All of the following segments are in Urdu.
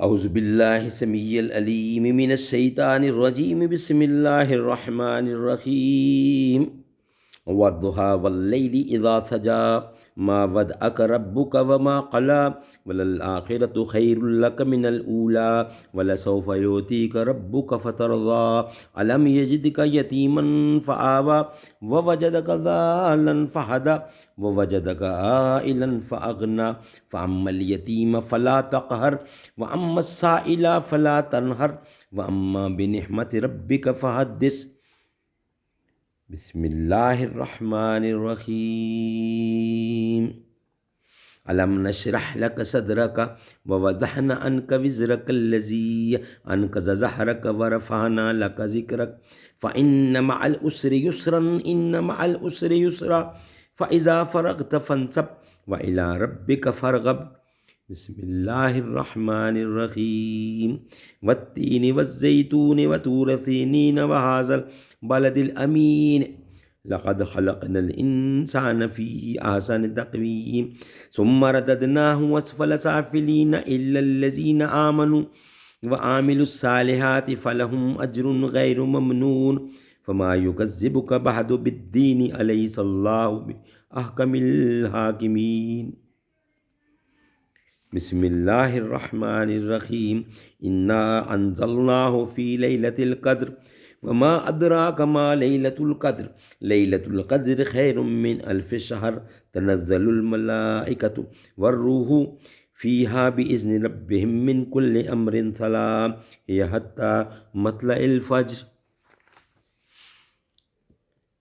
اعوذ باللہ السمیع العلیم من الشیطان الرجیم بسم اللہ الرحمن الرحیم والضحى واللیل اذا سجا ما ودعك ربك وما قلى وللآخرة خير لك من الأولى ولسوف يؤتيك ربك فترضى ألم يجدك يتيما فآوى ووجدك ضالا فهدى ووجدك عائلا فأغنى فأما اليتيم فلا تقهر وأما السائل فلا تنهر وأما بنعمة ربك فحدث بسم اللہ الرحمن الرحیم علم نشرح لك صدرك ووضعنا عنك وزرك الذي أنقض ظهرك ورفعنا لك ذكرك فإن مع العسر يسرا إن مع العسر يسرا فإذا فرغت فانصب وإلى ربك فارغب بسم اللہ الرحمن الرحیم والتین والزیتون وطور سینین وهذا البلد الامین لقد خلقنا الانسان في احسن تقویم ثم رددناه اسفل سافلین الا الذین آمنوا وعملوا الصالحات فلهم اجر غیر ممنون فما يكذبك بعد بالدین الیس اللہ باحکم الحاکمین بسم اللہ الرحمن الرحیم انا انزلناه فی لیلۃ القدر وما ادراک ما لیلۃ القدر لیلۃ القدر خیر من الف شہر تنزل الملائکۃ والروح فیہا باذن ربہم من کل امر سلام ہی حتی مطلع الفجر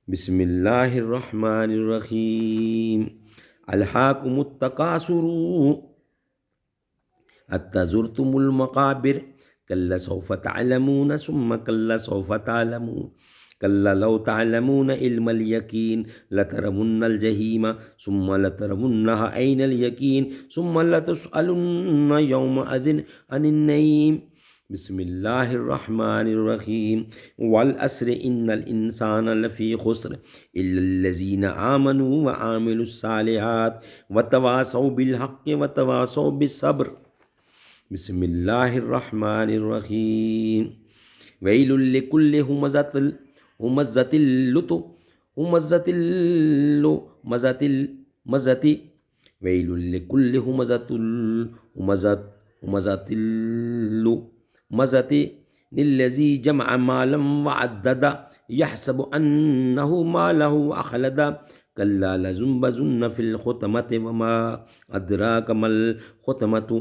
بسم اللہ الرحمن الرحیم الہاکم التکاثر حتی زرتم المقابر کلا سوف تعلمون ثم کلا سوف تعلمون کلا لو تعلمون علم الیقین لترون الجحیم ثم لترونها عین الیقین ثم لتسألن یومئذ عن النعیم بسم اللہ الرحمن الرحیم والعصر ان الانسان لفی خسر الا الذین آمنوا وعملوا الصالحات وتواصوا بالحق وتواصوا بالصبر بسم اللہ الرحمن الرحیم ویل لکل ہمزۃ ویل لکل ہمزۃ للذی جمع مالا وعددا یحسب انہ مالہ اخلدا کلا لزنبذن فی الحطمۃ وما ادراک ما الحطمۃ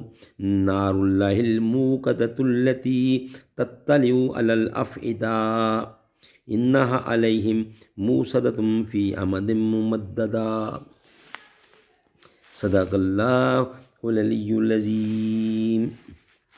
نار اللہ الموقدۃ التی تطلع علی الافئدہ انہا علیہم موصدۃ فی امد ممددہ صدق اللہ العلی العظیم.